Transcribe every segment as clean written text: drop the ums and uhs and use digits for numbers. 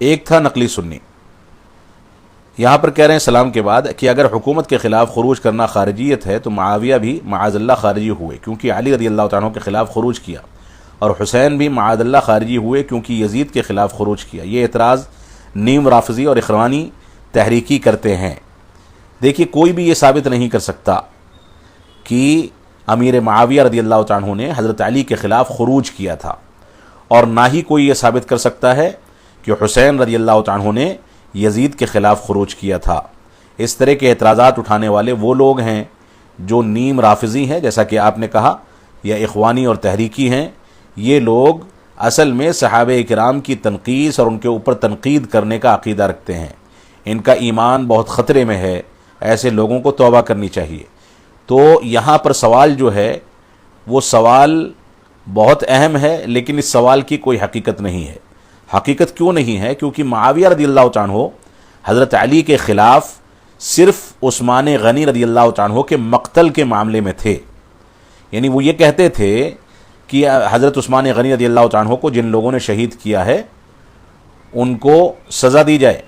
ایک تھا نقلی سنی۔ یہاں پر کہہ رہے ہیں سلام کے بعد کہ اگر حکومت کے خلاف خروج کرنا خارجیت ہے تو معاویہ بھی معاذ اللہ خارجی ہوئے کیونکہ علی رضی اللہ تعالیٰ عنہ کے خلاف خروج کیا، اور حسین بھی معاذ اللہ خارجی ہوئے کیونکہ یزید کے خلاف خروج کیا۔ یہ اعتراض نیم رافضی اور اخوانی تحریکی کرتے ہیں۔ دیکھیے کوئی بھی یہ ثابت نہیں کر سکتا کہ امیر معاویہ رضی اللہ تعالیٰ عنہ نے حضرت علی کے خلاف خروج کیا تھا، اور نہ ہی کوئی یہ ثابت کر سکتا ہے کہ حسین رضی اللہ تعالیٰ عنہ نے یزید کے خلاف خروج کیا تھا۔ اس طرح کے اعتراضات اٹھانے والے وہ لوگ ہیں جو نیم رافضی ہیں جیسا کہ آپ نے کہا، یا اخوانی اور تحریکی ہیں۔ یہ لوگ اصل میں صحابہ کرام کی تنقیص اور ان کے اوپر تنقید کرنے کا عقیدہ رکھتے ہیں۔ ان کا ایمان بہت خطرے میں ہے، ایسے لوگوں کو توبہ کرنی چاہیے۔ تو یہاں پر سوال جو ہے وہ سوال بہت اہم ہے، لیکن اس سوال کی کوئی حقیقت نہیں ہے۔ حقیقت کیوں نہیں ہے؟ کیونکہ معاویہ رضی اللہ تعالیٰ عنہ حضرت علی کے خلاف صرف عثمان غنی رضی اللہ تعالیٰ عنہ کے مقتل کے معاملے میں تھے، یعنی وہ یہ کہتے تھے کہ حضرت عثمان غنی رضی اللہ تعالیٰ عنہ کو جن لوگوں نے شہید کیا ہے ان کو سزا دی جائے،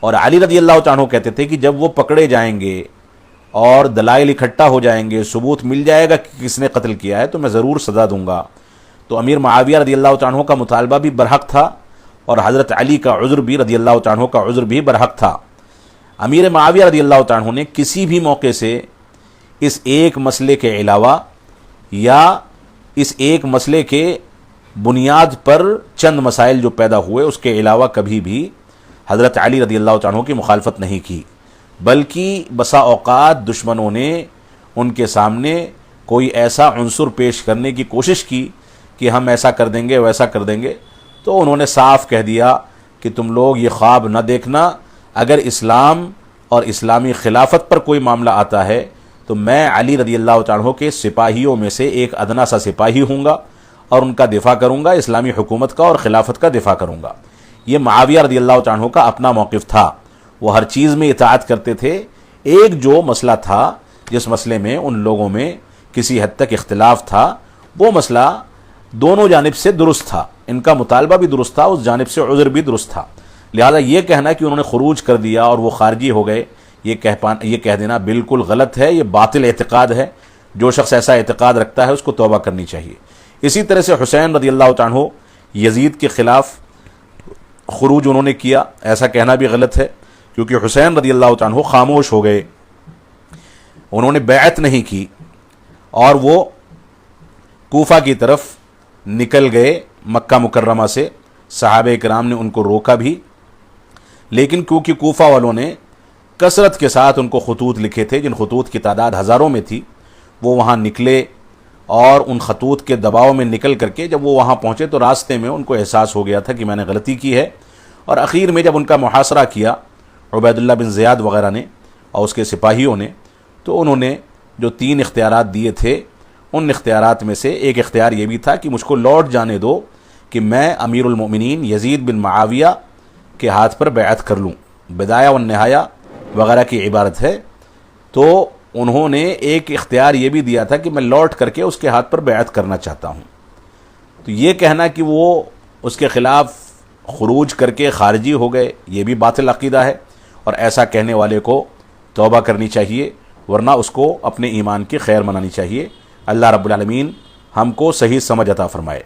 اور علی رضی اللہ تعالیٰ عنہ کہتے تھے کہ جب وہ پکڑے جائیں گے اور دلائل اکٹھا ہو جائیں گے، ثبوت مل جائے گا کہ کس نے قتل کیا ہے تو میں ضرور سزا دوں گا۔ تو امیر معاویہ رضی اللہ تعالیٰ عنہ کا مطالبہ بھی برحق تھا، اور حضرت علی کا عذر بھی رضی اللہ تعالیٰ عنہ کا عذر بھی برحق تھا۔ امیر معاویہ رضی اللہ تعالیٰ عنہ نے کسی بھی موقع سے اس ایک مسئلے کے علاوہ یا اس ایک مسئلے کے بنیاد پر چند مسائل جو پیدا ہوئے اس کے علاوہ کبھی بھی حضرت علی رضی اللہ تعالیٰ عنہ کی مخالفت نہیں کی، بلکہ بسا اوقات دشمنوں نے ان کے سامنے کوئی ایسا عنصر پیش کرنے کی کوشش کی کہ ہم ایسا کر دیں گے ویسا کر دیں گے، تو انہوں نے صاف کہہ دیا کہ تم لوگ یہ خواب نہ دیکھنا، اگر اسلام اور اسلامی خلافت پر کوئی معاملہ آتا ہے تو میں علی رضی اللہ تعالیٰ عنہ کے سپاہیوں میں سے ایک ادنا سا سپاہی ہوں گا اور ان کا دفاع کروں گا، اسلامی حکومت کا اور خلافت کا دفاع کروں گا۔ یہ معاویہ رضی اللہ تعالیٰ عنہ کا اپنا موقف تھا، وہ ہر چیز میں اطاعت کرتے تھے۔ ایک جو مسئلہ تھا جس مسئلے میں ان لوگوں میں کسی حد تک اختلاف تھا، وہ مسئلہ دونوں جانب سے درست تھا، ان کا مطالبہ بھی درست تھا، اس جانب سے عذر بھی درست تھا۔ لہذا یہ کہنا کہ انہوں نے خروج کر دیا اور وہ خارجی ہو گئے، یہ کہہ دینا بالکل غلط ہے، یہ باطل اعتقاد ہے۔ جو شخص ایسا اعتقاد رکھتا ہے اس کو توبہ کرنی چاہیے۔ اسی طرح سے حسین رضی اللہ تعالیٰ عنہ یزید کے خلاف خروج انہوں نے کیا، ایسا کہنا بھی غلط ہے، کیونکہ حسین رضی اللہ تعالیٰ عنہ خاموش ہو گئے، انہوں نے بیعت نہیں کی اور وہ کوفہ کی طرف نکل گئے مکہ مکرمہ سے۔ صحابہ کرام نے ان کو روکا بھی، لیکن کیونکہ کوفہ والوں نے کثرت کے ساتھ ان کو خطوط لکھے تھے، جن خطوط کی تعداد ہزاروں میں تھی، وہ وہاں نکلے اور ان خطوط کے دباؤ میں نکل کر کے جب وہ وہاں پہنچے تو راستے میں ان کو احساس ہو گیا تھا کہ میں نے غلطی کی ہے، اور اخیر میں جب ان کا محاصرہ کیا عبید اللہ بن زیاد وغیرہ نے اور اس کے سپاہیوں نے، تو انہوں نے جو 3 اختیارات دیے تھے ان اختیارات میں سے ایک اختیار یہ بھی تھا کہ مجھ کو لوٹ جانے دو کہ میں امیر المؤمنین یزید بن معاویہ کے ہاتھ پر بیعت کر لوں، بدایہ و نہایہ وغیرہ کی عبارت ہے۔ تو انہوں نے ایک اختیار یہ بھی دیا تھا کہ میں لوٹ کر کے اس کے ہاتھ پر بیعت کرنا چاہتا ہوں۔ تو یہ کہنا کہ وہ اس کے خلاف خروج کر کے خارجی ہو گئے، یہ بھی باطل عقیدہ ہے، اور ایسا کہنے والے کو توبہ کرنی چاہیے، ورنہ اس کو اپنے ایمان کی خیر منانی چاہیے۔ اللہ رب العالمین ہم کو صحیح سمجھ عطا فرمائے۔